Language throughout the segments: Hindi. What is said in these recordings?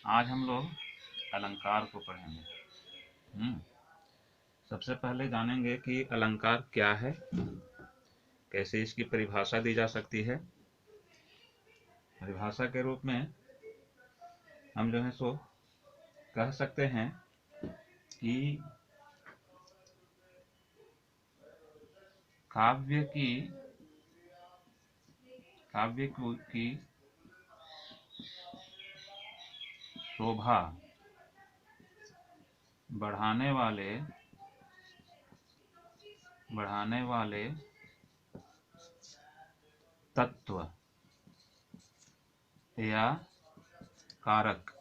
आज हम लोग अलंकार को पढ़ेंगे। सबसे पहले जानेंगे कि अलंकार क्या है, कैसे इसकी परिभाषा दी जा सकती है। परिभाषा के रूप में हम जो है सो कह सकते हैं कि काव्य की शोभा बढ़ाने वाले तत्व या कारक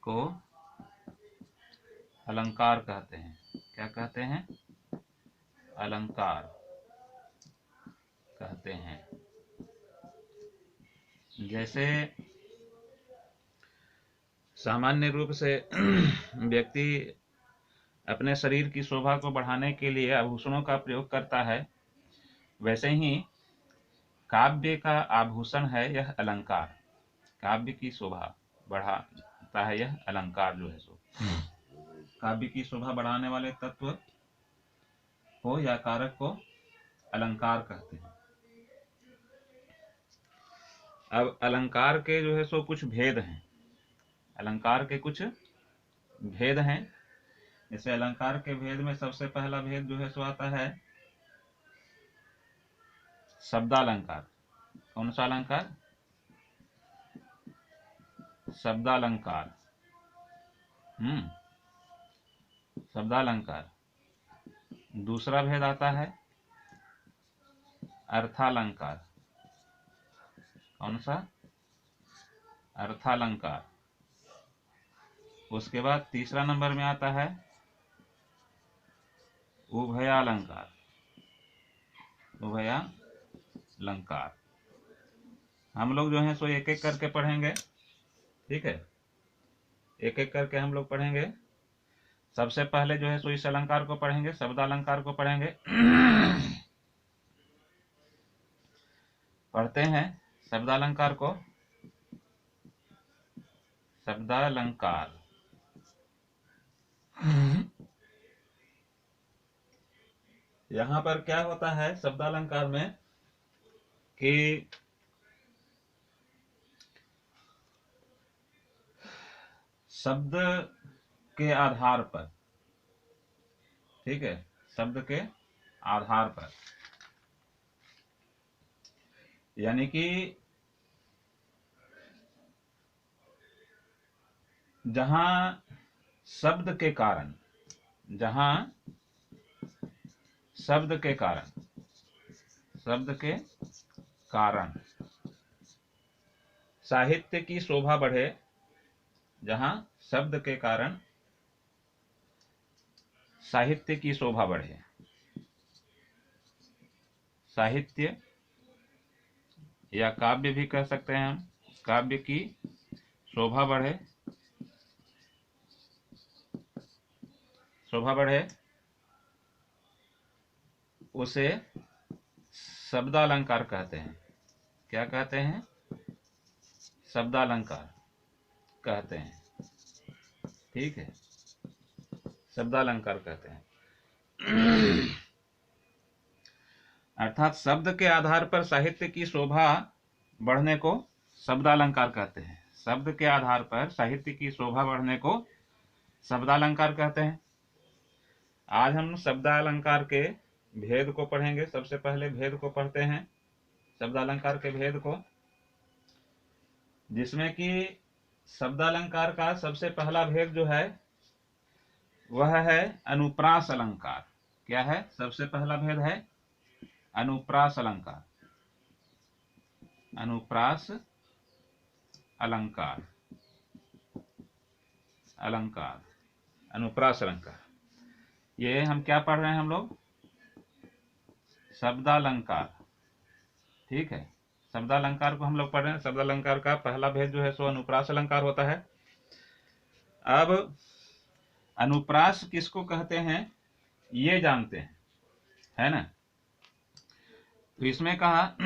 को अलंकार कहते हैं। क्या कहते हैं? अलंकार कहते हैं। जैसे सामान्य रूप से व्यक्ति अपने शरीर की शोभा को बढ़ाने के लिए आभूषणों का प्रयोग करता है, वैसे ही काव्य का आभूषण है यह अलंकार। काव्य की शोभा बढ़ाता है यह अलंकार जो है सो। काव्य की शोभा बढ़ाने वाले तत्व को या कारक को अलंकार कहते हैं। अब अलंकार के जो है सो कुछ भेद हैं। अलंकार के कुछ भेद हैं। जैसे अलंकार के भेद में सबसे पहला भेद जो है सो आता है शब्दालंकार। कौन सा अलंकार? शब्दालंकार। शब्दालंकार। दूसरा भेद आता है अर्थालंकार। कौन सा? अर्थालंकार। उसके बाद तीसरा नंबर में आता है उभयालंकार। उभयालंकार। हम लोग जो है सो एक एक करके पढ़ेंगे, ठीक है? एक एक करके हम लोग पढ़ेंगे। सबसे पहले जो है सो इस अलंकार को पढ़ेंगे, शब्दालंकार को पढ़ेंगे। पढ़ते हैं शब्दालंकार को। शब्दालंकार यहाँ पर क्या होता है शब्दालंकार में कि शब्द के आधार पर, ठीक है, शब्द के आधार पर, यानी कि जहां शब्द के कारण, साहित्य की शोभा बढ़े, जहां शब्द के कारण साहित्य की शोभा बढ़े, साहित्य या काव्य भी कह सकते हैं हम, काव्य की शोभा बढ़े, उसे शब्दालंकार कहते हैं। क्या कहते हैं? शब्दालंकार कहते हैं, ठीक है, शब्दालंकार कहते हैं। अर्थात शब्द के आधार पर साहित्य की शोभा बढ़ने को शब्दालंकार कहते हैं। शब्द के आधार पर साहित्य की शोभा बढ़ने को शब्दालंकार कहते हैं। आज हम शब्दालंकार के भेद को पढ़ेंगे। सबसे पहले भेद को पढ़ते हैं, शब्दालंकार के भेद को, जिसमें कि शब्दालंकार का सबसे पहला भेद जो है वह है अनुप्रास अलंकार। क्या है? सबसे पहला भेद है अनुप्रास अलंकार। अनुप्रास अलंकार, अनुप्रास अलंकार। ये हम क्या पढ़ रहे हैं हम लोग? शब्दालंकार, ठीक है, शब्दालंकार को हम लोग पढ़ रहे हैं। शब्दालंकार का पहला भेद जो है सो अनुप्रास अलंकार होता है। अब अनुप्रास किसको कहते हैं ये जानते हैं, है ना? तो इसमें कहा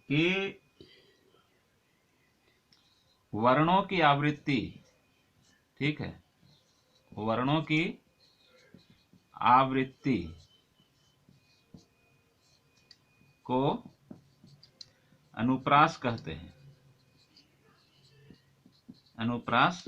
कि वर्णों की आवृत्ति, ठीक है, वर्णों की आवृत्ति को अनुप्रास कहते हैं। अनुप्रास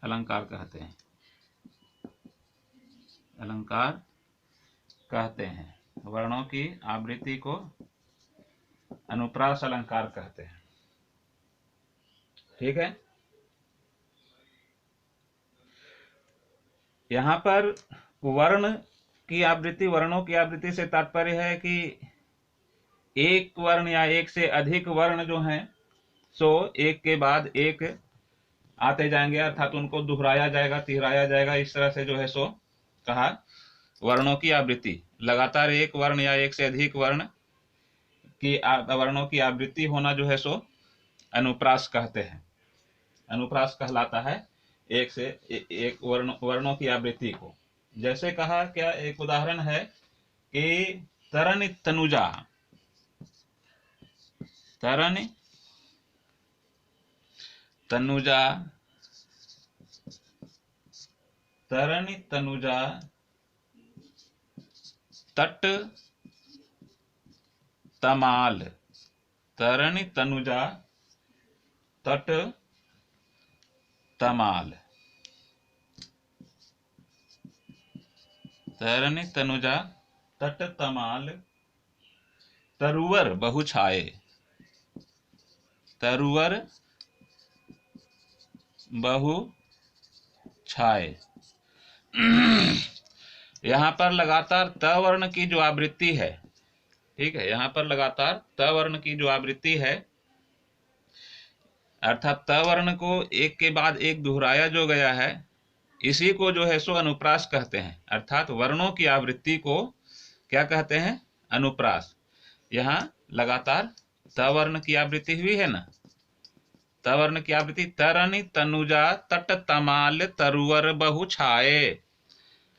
अलंकार कहते हैं, अलंकार कहते हैं। वर्णों की आवृत्ति को अनुप्रास अलंकार कहते हैं। ठीक है। यहाँ पर वर्ण की आवृत्ति, वर्णों की आवृत्ति से तात्पर्य है कि एक वर्ण या एक से अधिक वर्ण जो हैं सो एक के बाद एक आते जाएंगे, अर्थात उनको दोहराया जाएगा, तिहराया जाएगा। इस तरह से जो है सो कहा वर्णों की आवृत्ति। लगातार एक वर्ण या एक से अधिक वर्ण की वर्णों की आवृत्ति होना जो है सो अनुप्रास कहते हैं। अनुप्रास कहलाता है एक से एक वर्णों की आवृत्ति को। जैसे कहा, क्या एक उदाहरण है कि तरन तनुजा, तरन तनुजा, तरन तनुजा तट तमाल, तरन तनुजा तट तमाल, तरन तनुजा तट तमाल, तरुवर बहु छाए, तरुवर बहु छाए। यहाँ पर लगातार त वर्ण की जो आवृत्ति है, ठीक है, यहाँ पर लगातार त वर्ण की जो आवृत्ति है, अर्थात त वर्ण को एक के बाद एक दोहराया जो गया है, इसी को जो है सो अनुप्रास कहते हैं। अर्थात वर्णों की आवृत्ति को क्या कहते हैं? अनुप्रास। यहाँ लगातार त वर्ण की आवृत्ति हुई है ना, त वर्ण की आवृत्ति तरनि तनुजा तट तमाल तरुवर बहु छाए।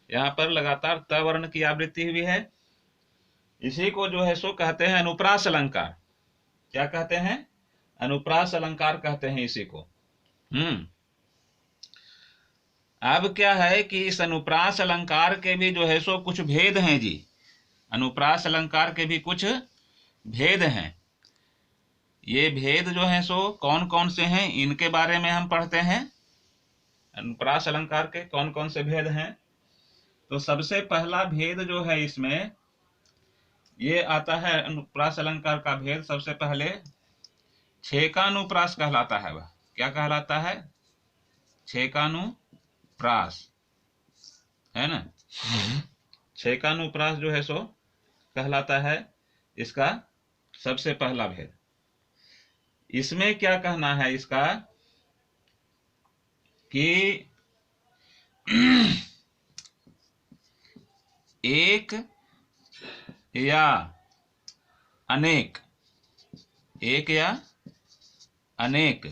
यहाँ पर लगातार त वर्ण की आवृत्ति हुई है, इसी को जो है सो कहते हैं अनुप्रास अलंकार। क्या कहते हैं? अनुप्रास अलंकार कहते हैं इसी को। अब क्या है कि इस अनुप्रास अलंकार के भी जो है सो कुछ भेद हैं जी। अनुप्रास अलंकार के भी कुछ भेद हैं। ये भेद जो है सो कौन कौन से हैं, इनके बारे में हम पढ़ते हैं। अनुप्रास अलंकार के कौन कौन से भेद हैं? तो सबसे पहला भेद जो है इसमें ये आता है, अनुप्रास अलंकार का भेद सबसे पहले छेकानुप्रास कहलाता है। वह क्या कहलाता है? छेकानुप्रास, है ना। छेकानुप्रास जो है सो कहलाता है इसका सबसे पहला भेद। इसमें क्या कहना है इसका कि एक या अनेक, एक या अनेक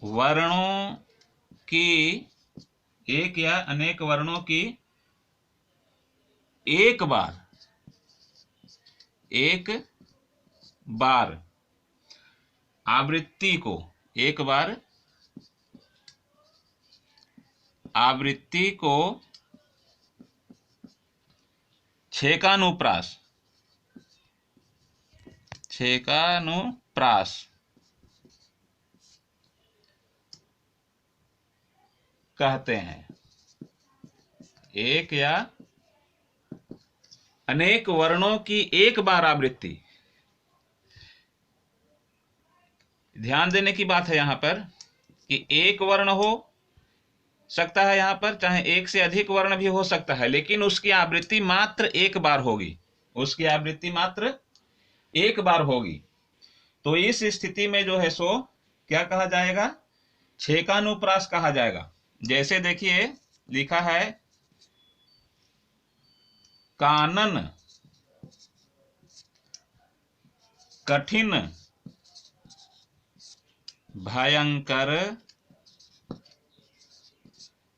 वर्णों की, एक या अनेक वर्णों की एक बार आवृत्ति को, एक बार आवृत्ति को छेकानुप्रास, छेकानुप्रास कहते हैं। एक या अनेक वर्णों की एक बार आवृत्ति। ध्यान देने की बात है यहाँ पर कि एक वर्ण हो सकता है, यहाँ पर चाहे एक से अधिक वर्ण भी हो सकता है, लेकिन उसकी आवृत्ति मात्र एक बार होगी, उसकी आवृत्ति मात्र एक बार होगी। तो इस स्थिति में जो है सो क्या कहा जाएगा? छेकानुप्रास कहा जाएगा। जैसे देखिए लिखा है, कानन कठिन भयंकर,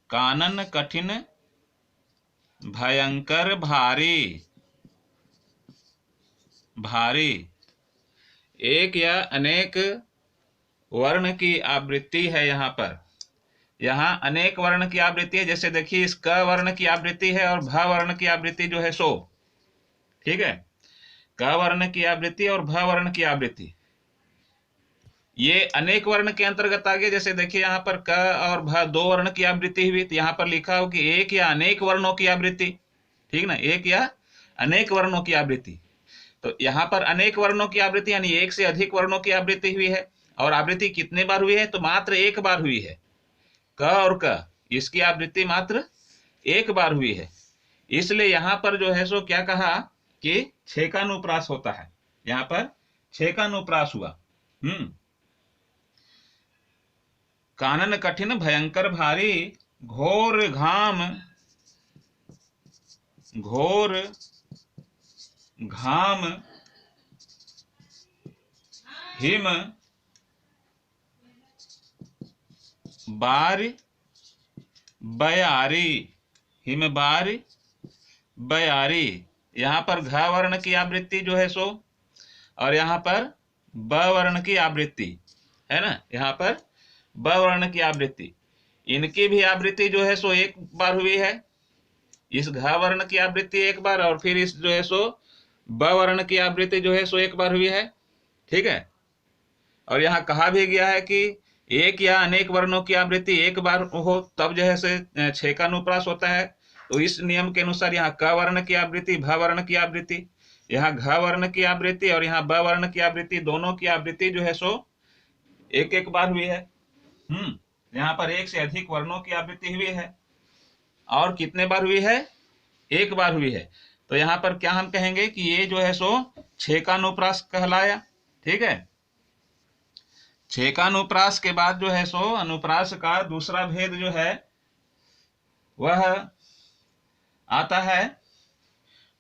कानन कठिन भयंकर भारी, भारी एक या अनेक वर्ण की आवृत्ति है। यहाँ अनेक वर्ण की आवृत्ति है। जैसे देखिए, इस क वर्ण की आवृत्ति है और भ वर्ण की आवृत्ति जो है सो, ठीक है, क वर्ण की आवृत्ति और भ वर्ण की आवृत्ति, ये अनेक वर्ण के अंतर्गत आ गए। जैसे देखिए यहाँ पर क और भ दो वर्ण की आवृत्ति हुई, तो यहाँ पर लिखा हो कि एक या अनेक वर्णों की आवृत्ति, ठीक ना, एक या अनेक वर्णों की आवृत्ति। तो यहाँ पर अनेक वर्णों की आवृत्ति यानी एक से अधिक वर्णों की आवृत्ति हुई है। और आवृत्ति कितने बार हुई है? तो मात्र एक बार हुई है। क और क इसकी आवृत्ति मात्र एक बार हुई है। इसलिए यहाँ पर जो है सो क्या कहा कि छेकानुप्रास होता है। यहाँ पर छेकानुप्रास हुआ। कानन कठिन भयंकर भारी, घोर घाम हिम बार बयारी, हिम बार बयारी। यहाँ पर घ वर्ण की आवृत्ति जो है सो, और यहाँ पर ब वर्ण की आवृत्ति है ना, यहाँ पर ब वर्ण की आवृत्ति, इनकी भी आवृत्ति जो है सो एक बार हुई है। इस घ वर्ण की आवृत्ति एक बार, और फिर इस जो है सो ब वर्ण की आवृत्ति जो है सो एक बार हुई है, ठीक है। और यहाँ कहा भी गया है कि एक या अनेक वर्णों की आवृत्ति एक बार हो तब जो है से छेकानुप्रास होता है। तो इस नियम के अनुसार यहाँ क वर्ण की आवृत्ति, भ वर्ण की आवृत्ति, यहाँ घ वर्ण की आवृत्ति और यहाँ ब वर्ण की आवृत्ति, दोनों की आवृत्ति जो है सो एक एक बार हुई है। यहाँ पर एक से अधिक वर्णों की आवृत्ति हुई है। और कितने बार हुई है? एक बार हुई है। तो यहाँ पर क्या हम कहेंगे कि ये जो है सो छेकानुप्रास कहलाया, ठीक है। छेकानुप्रास के बाद जो है सो अनुप्रास का दूसरा भेद जो है वह आता है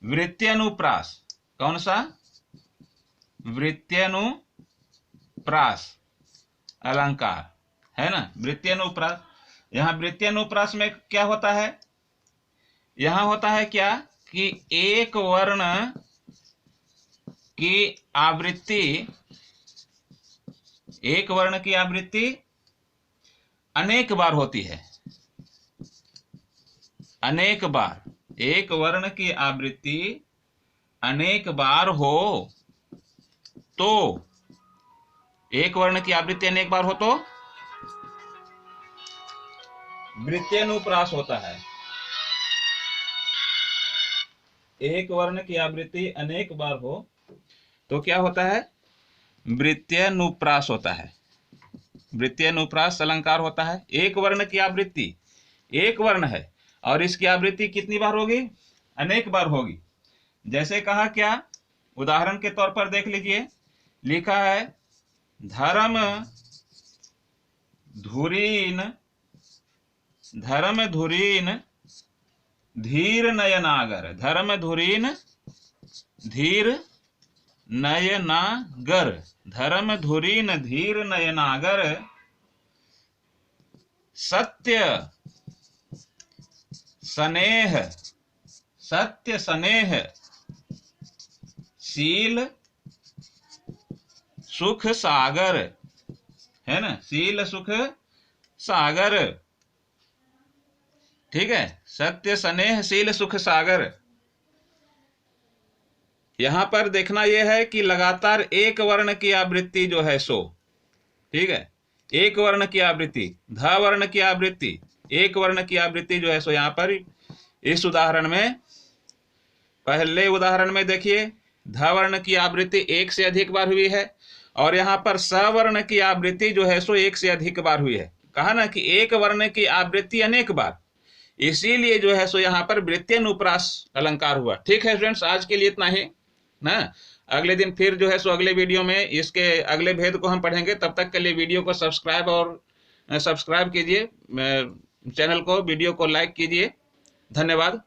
वृत्त्यनुप्रास। कौन सा? वृत्त्यनुप्रास अलंकार है ना, वृत्त्यनुप्रास। यहाँ वृत्त्यनुप्रास में क्या होता है? यहाँ होता है क्या कि एक वर्ण की आवृत्ति, एक वर्ण की आवृत्ति अनेक बार होती है। अनेक बार, एक वर्ण की आवृत्ति अनेक बार हो तो, एक वर्ण की आवृत्ति अनेक बार हो तो वृत्त्यनुप्रास होता है। एक वर्ण की आवृत्ति अनेक बार हो तो क्या होता है? वृत्त्यनुप्रास होता है। वृत्त्यनुप्रास अलंकार होता है। एक वर्ण की आवृत्ति, एक वर्ण है और इसकी आवृत्ति कितनी बार होगी? अनेक बार होगी। जैसे कहा क्या? उदाहरण के तौर पर देख लीजिए, लिखा है धर्म धुरीन धीर नयनागर। धर्म धुरीन धीर नयनागर, धर्म धुरीन धीर नयनागर, सत्य स्नेह शील सुख सागर, है ना, शील सुख सागर, ठीक है। सत्य स्नेह शील सुख सागर। यहां पर देखना यह है कि लगातार एक वर्ण की आवृत्ति जो है सो, ठीक है, एक वर्ण की आवृत्ति, ध वर्ण की आवृत्ति, एक वर्ण की आवृत्ति जो है सो यहाँ पर इस उदाहरण में, पहले उदाहरण में देखिए ध वर्ण की आवृत्ति एक से अधिक बार हुई है और यहाँ पर स वर्ण की आवृत्ति जो है सो एक से अधिक बार हुई है। कहा ना कि एक वर्ण की आवृत्ति अनेक बार, इसीलिए जो है सो यहाँ पर वृत्त्यनुप्रास अलंकार हुआ। ठीक है फ्रेंड्स, आज के लिए इतना ही ना। अगले दिन फिर जो है सो अगले वीडियो में इसके अगले भेद को हम पढ़ेंगे। तब तक के लिए वीडियो को सब्सक्राइब कीजिए, चैनल को, वीडियो को लाइक कीजिए। धन्यवाद।